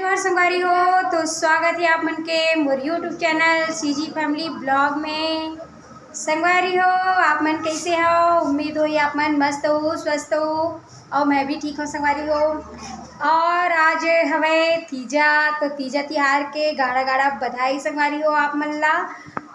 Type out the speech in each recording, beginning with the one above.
जोहार संगवारी हो। तो स्वागत है आप मन के मोर YouTube channel CG family blog में। संगवारी हो, आप मन कैसे हो? उम्मीद हो आप मन मस्त हो, स्वस्थ हो और मैं भी ठीक हूँ संगवारी हो। और आज हवे तीजा, तो तीजा तिहार के गाड़ा गाड़ा बधाई संगवारी हो आप मन ला।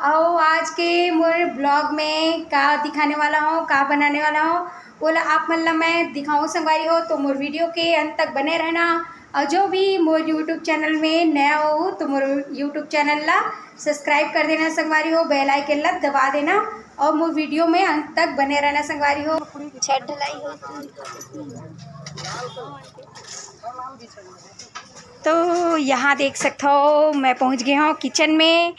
और आज के मोर ब्लॉग में का दिखाने वाला हूँ, का बनाने वाला हूँ बोला आप मन ला मैं दिखाऊँ संगवारी हो। तो मोर वीडियो के अंत तक बने रहना। और जो भी मोर यूट्यूब चैनल में नया हो तो मोर यूट्यूब चैनल ला सब्सक्राइब कर देना संगवारी हो, बेल आइकन ला दबा देना और मोर वीडियो में अंत तक बने रहना संगवारी हो। छत ढलाई हो तो यहाँ देख सकते हो मैं पहुँच गया हूँ किचन में।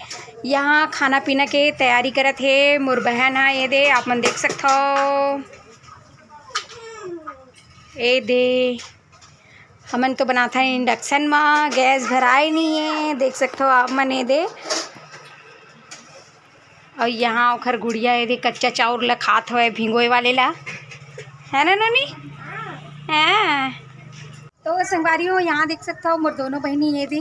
यहाँ खाना पीना के तैयारी करत है मोर बहन है। ये दे आप मन देख सकते हो, ये दे हमन तो बनाता है इंडक्शन में, गैस भराए नहीं है, देख सकते हो आप मन। ये दे और यहाँ ओखर गुड़िया ये दे कच्चा चाउर ला खात हुए भिंगोए वाले ला, है ना नानी? हाँ तो संगवारी हो यहाँ देख सकते हो मोर दोनों बहनी ये दे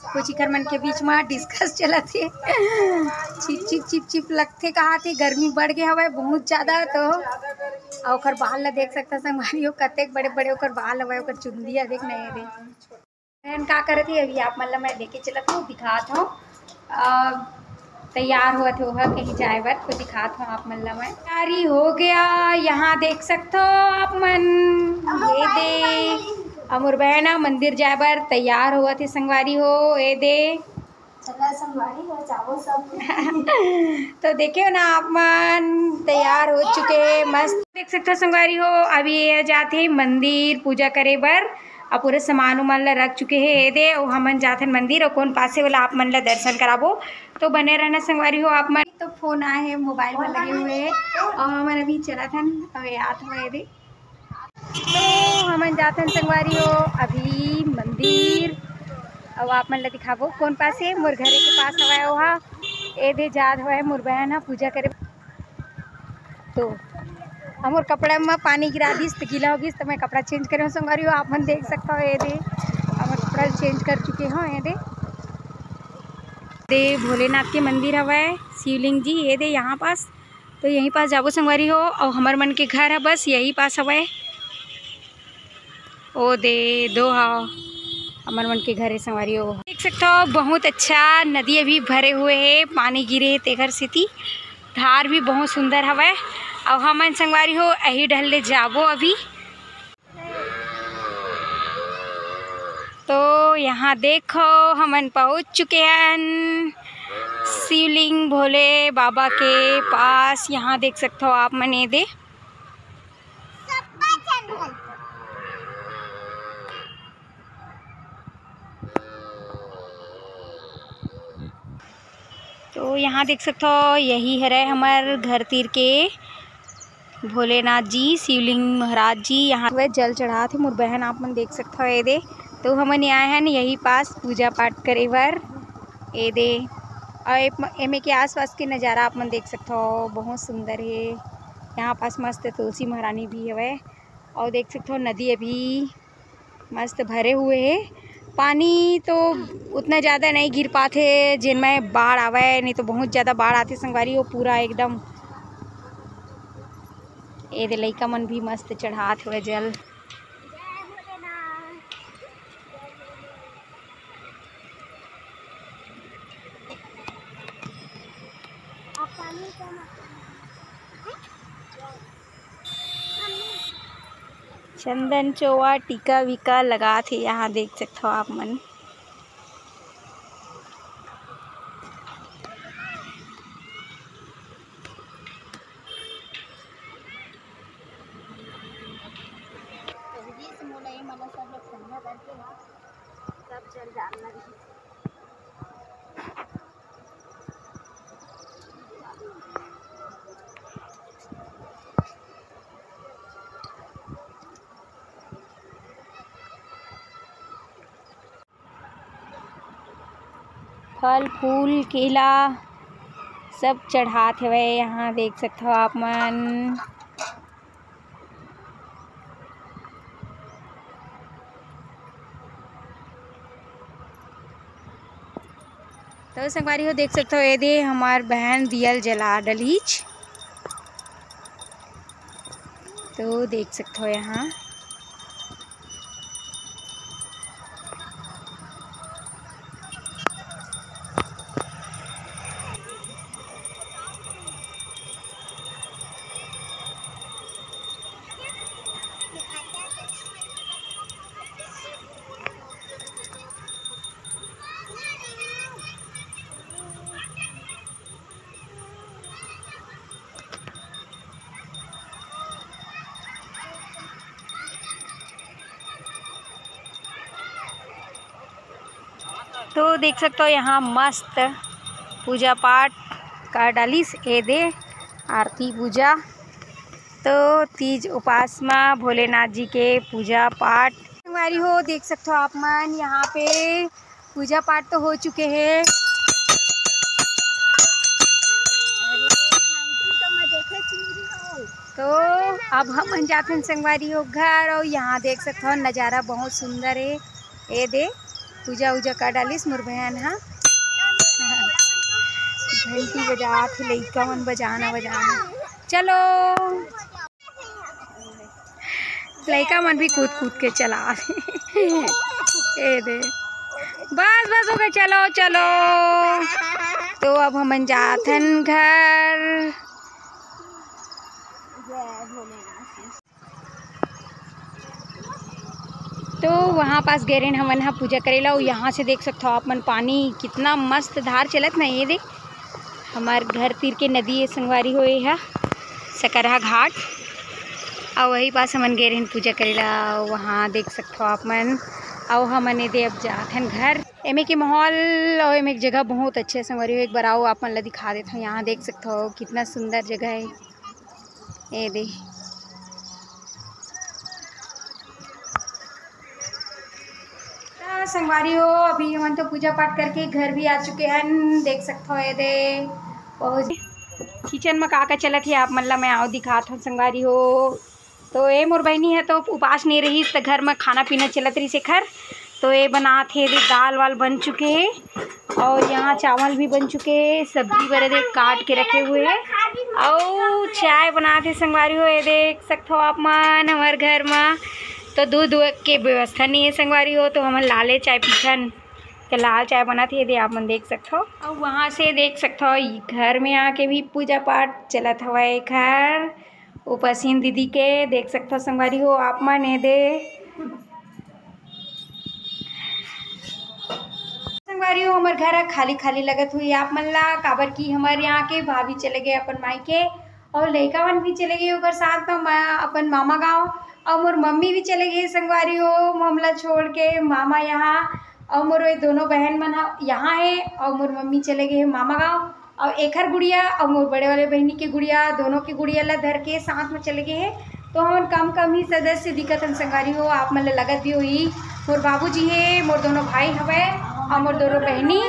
कुछ इकर मन के बीच में डिस्कस चलत है। चिप चिप चिप चिप लगते कहा थे, गर्मी बढ़ गया हवे बहुत ज़्यादा। तो और ओकर बाल ला देख सकता संगवारी हो, कतेक बड़े बड़े ओकर बाल हवे, ओकर चुंदिया देख नहीं दे। बहन का करत है अभी आप मन ला मैं लेके चलत हूँ, दिखात हूँ। तैयार हुआ थे वह कहीं जाए बर तो दिखात हूँ आप मन ला मैं। तैयारी हो गया यहाँ देख सकते हो आप मन। ये दे अमर बहना मंदिर जाए बर तैयार हुआ थे संगवारी हो। ये दे चला संगवारी हो जाओ सब। तो देखियो ना आप मन तैयार हो चुके, मस्त देख सकते हो संगवारी हो। अभी ये जाते मंदिर पूजा करे बर और पूरे सामान उमान ला रख चुके हैं। ये दे और हमन जाते मंदिर और कौन पासे वाला आप मन ला दर्शन कराबो, तो बने रहना संगवारी हो आप मन। तो फोन आए हैं मोबाइल में लगे हुए हैं और हमन अभी चला था अब याद हुआ। दे तो हमन जाते हैं संगवारी हो अभी मंदिर। अब आप मन ला दिखाबो कौन पास है, मोर घरे के पास हवा वहाँ। ए दे जात हवा मोर बहन हा पूजा करे। तो हमर कपड़ा में पानी गिरा दिस तो गीला हो गई तो मैं कपड़ा चेंज करे संगवारी हो। आप मन देख सकता हो ये दे हमर कपड़ा चेंज कर चुके हो। ये दे भोलेनाथ के मंदिर हवा शिवलिंग जी, ये दे यहाँ पास। तो यहीं पास जाबो संगवारी हो और हमर मन के घर है बस यही पास हवा। ओ दे दो हाँ हमर मन के घर है संगवारी हो। देख सकते हो बहुत अच्छा नदी अभी भरे हुए है, पानी गिरे है तेकर स्थिति, धार भी बहुत सुंदर हवा। और हमन संगवारी हो यही ढल ले जाबो अभी। तो यहाँ देखो हमन पहुँच चुके हैं शिवलिंग भोले बाबा के पास। यहाँ देख सकते हो आप मन। ये दे तो यहाँ देख सकते हो यही है हमारे घर तीर के भोलेनाथ जी, शिवलिंग महाराज जी। यहाँ वह जल चढ़ा थे मोर बहन आप मन देख सकते हो। ये दे तो हमन आए हैं यही पास पूजा पाठ करे बर। ये दे और एमे के आसपास के नज़ारा आप मन देख सकते हो बहुत सुंदर है। यहाँ पास मस्त तुलसी महारानी भी है और देख सकते हो नदी अभी मस्त भरे हुए है। पानी तो उतना ज़्यादा नहीं गिर पाते जिनमें बाढ़ आवे, नहीं तो बहुत ज़्यादा बाढ़ आते संगवारी हो पूरा एकदम। ये दे लइका मन भी मस्त चढ़ात हुए जल। चंदन चोवा टीका विका लगा थे यहाँ देख सकते हो आप मन। फल फूल केला सब चढ़ात हवे यहाँ देख सकते हो आप मन। तो संगवारी हो देख सकते हो ये दे हमार बहन दियल जला डलीच। तो देख सकते हो यहाँ तो देख सकते हो यहाँ मस्त पूजा पाठ का डालिस ए दे आरती पूजा। तो तीज उपासना भोलेनाथ जी के पूजा पाठ संगवारी हो देख सकते हो आप मन यहाँ पे पूजा पाठ तो हो चुके हैं। तो अब हम जाते हैं संगवारी हो घर और यहाँ देख सकते हो नज़ारा बहुत सुंदर है। ए दे पूजा उजा का डालिस मोर बहन हाँ घंटी बजा थे लइका मन बजाना चलो लइका मन भी कूद कूद के चला ए दे बस बस हो गए चलो चलो। तो अब हम जाथन घर। तो वहाँ पास गेरेन हमन हा पूजा करेला और यहाँ से देख सकते हो आप मन पानी कितना मस्त धार चलत ना। ये देख हमार घर तीर के नदी है संगवारी हो है सकरहा घाट और वही पास हमन गेरेन पूजा करेला। वहाँ देख सकते हो आप मन और हमन दे अब जाथन घर। एमे के माहौल और एमे जगह बहुत अच्छे संगवारी हो। एक बार आओ आप मन ला दिखा देता हूँ। यहाँ देख सकते हो कितना सुंदर जगह है। ये दे संगवारी हो अभी हम तो पूजा पाठ करके घर भी आ चुके हैं। देख सकते हो ये दे किचन में का चलत है आप मन ला मैं आओ दिखात हूँ संगवारी हो। तो ये मोर बहनी है तो उपास नहीं रही तो घर में खाना पीना चलत रही शेखर। तो ये बना थे दाल वाल बन चुके हैं और यहाँ चावल भी बन चुके हैं। सब्जी बड़े काट के रखे हुए हैं और चाय बना थे संगवारी हो। ये देख सकते हो आप मन हमारे घर में तो दूध के व्यवस्था नहीं है संगवारी हो। तो हम लाले चाय पीछन तो लाल चाय बना थी यदि आप मन देख सकते हो। और वहाँ से देख सकते हो घर में आके भी पूजा पाठ चलत हवा घर उपासीन दीदी के देख सकते हो संगवारी हो आप मन। ये दे संगवारी हो हमारे घर खाली खाली लगत हुई आप मन ला काबर की हमारे यहाँ के भाभी चले गए अपन माई के और लड़का मन भी चले गए ओकर साथ में अपन मामा गाँव और मोर मम्मी भी चले गई संगवारी हो हमला छोड़ के मामा यहाँ और मोर दोनों बहन मन यहाँ है और मोर मम्मी चले गए मामा गाँव और एकर गुड़िया और मोर बड़े वाले बहनी की गुड़िया दोनों की गुड़िया ला धर के साथ में चले गए हैं। तो हम कम ही सदस्य दिक्कत संगवारी हो आप मन लगत भी हुई। मोर बाबूजी है मोर दोनों भाई हवे और मोर दोनों बहनी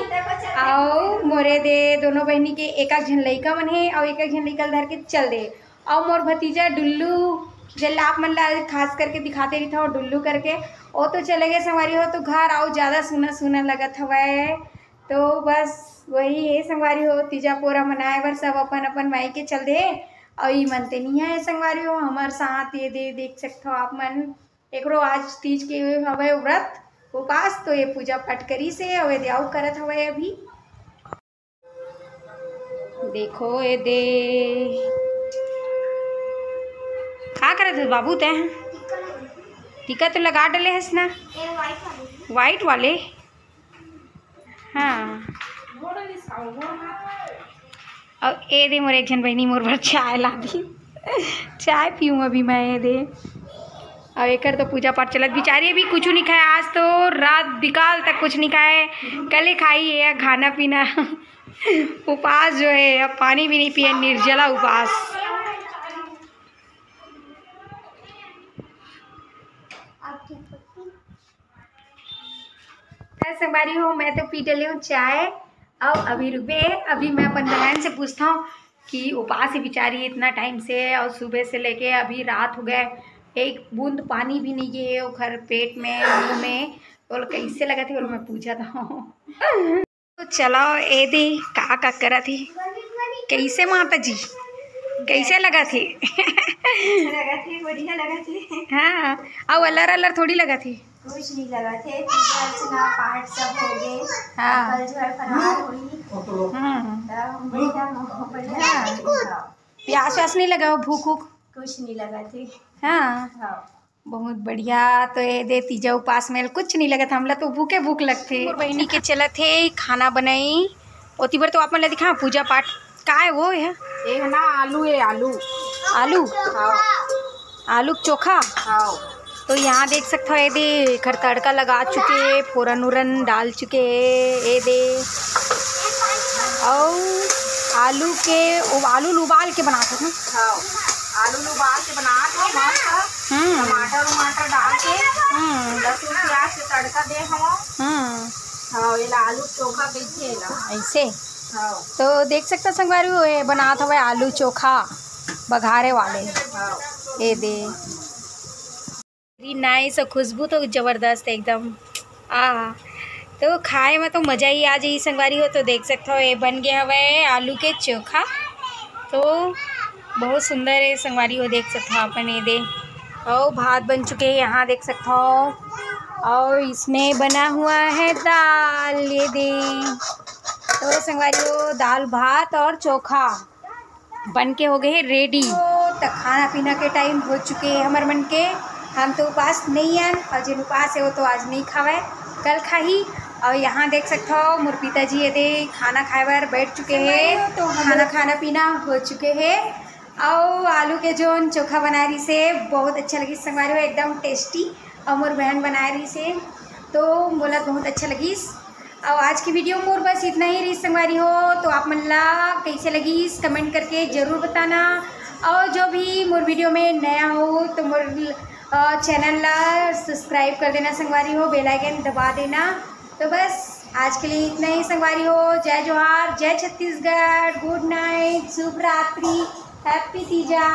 और मोरे दे दोनों बहनी के एक जन लड़का मन है और एक जन लड़का धर के चल दे और मोर भतीजा डुल्लू जल्ला आप मन ला खास करके दिखाते रही था और डुल्लू करके वो तो चले गए संगवारी हो। तो घर आओ ज़्यादा सुना सुना लगत हवा। तो बस वही है संगवारी हो तीजा पोरा मनाए बर सब अपन अपन माई के चल दे और ये मनते नहीं है संगवारी हो हमारे साथ। ये दे देख सकते हो आप मन एकरो आज तीज के हवे व्रत उपास तो ये पूजा पाठ करी से और ये देव करत हवे। अभी देखो ये दे का करत है बाबू ते टीका तो लगा डले हस ना वाइट वाले हाँ। और ए दे मोर एक जन बहनी मोर भर चाय ला दी चाय पीऊँ अभी मैं। ये दे और एक तो पूजा पाठ चलत बेचारी अभी कुछ नहीं खाए आज तो रात बिकाल तक कुछ नहीं खाए कल ही खाई है खाना पीना उपास जो है अब पानी भी नहीं पिए निर्जला उपास। संगवारी हो मैं तो पी डली हूँ चाय और अभी रुके अभी मैं अपन बहन से पूछता हूँ कि उपास ही बेचारी इतना टाइम से और सुबह से लेके अभी रात हो गए एक बूंद पानी भी नहीं गए वो घर पेट में मुँह में तो कैसे लगा थे और मैं पूछा था तो चलो ए दे का करा थी कैसे माता जी कैसे लगा थी लगा थे, बढ़िया लगा थे। हाँ अब अल्लर अल्लर थोड़ी लगा थी। कुछ नहीं लगा थे, पूजा अर्चना पाठ सब हो गए। हाँ। कल जो है फरार हुई। बढ़िया। प्यास व्यास नहीं लगा भूख वूख कुछ नहीं लगा थे। हाँ हाँ। बहुत बढ़िया। तो ये दे तीजा उपास में कुछ नहीं लगा था हमला तो भूखे भूख लगते और बहनी के चला थे खाना बनाई ओती बार तो आप मन दिखा पूजा पाठ का है वो है ये ना आलू है, आलू आलू हाँ। आलू चोखा। हाँ। तो यहाँ देख सकते हो ये दे खर तड़का लगा चुके फोरन उरन डाल चुके ये दे और आलू के आलू उबाल के बनाते हैं। हाँ। आलू उबाल के बना दो मस्त। टमाटर डाल के लहसुन प्याज से तड़का दे हम। हाँ ये आलू चोखा कैसे है ऐसे। हाँ। तो देख सकते संगवारी हो ये बनात हवे आलू चोखा बघारे वाले। हाँ। ये दे नाइस और खुशबू तो ज़बरदस्त एकदम। तो खाए में तो मज़ा ही आ जाए संगवारी हो। तो देख सकते हो ये बन गया हवे आलू के चोखा। तो बहुत सुंदर है संगवारी हो देख सकते हो अपन ये दे और भात बन चुके हैं यहाँ देख सकते हो और इसमें बना हुआ है दाल ये दे। तो संगवारी हो दाल भात और चोखा बन के हो गए हैं रेडी। तो खाना पीना के टाइम हो चुके हैं हमारे मन के। हम तो उपास नहीं हैं और जिन उपास है वो तो आज नहीं खावे कल खाही। और यहाँ देख सकते हो मोर पिताजी ये दे खाना खाए बार बैठ चुके हैं। तो खाना पीना हो चुके हैं और आलू के जोन चोखा बना रही से बहुत अच्छा लगी संगवारी हो एकदम टेस्टी और मोर बहन बना रही से तो बोला बहुत अच्छा लगी। और आज की वीडियो मोर बस इतना ही रही संगवारी हो। तो आप मन ला कैसे लगी कमेंट करके ज़रूर बताना और जो भी मोर वीडियो में नया हो तो मोर चैनल ला सब्सक्राइब कर देना संगवारी हो बेल आइकन दबा देना। तो बस आज के लिए इतना ही संगवारी हो। जय जोहार जय छत्तीसगढ़ गुड नाइट शुभ रात्रि हैप्पी तीजा।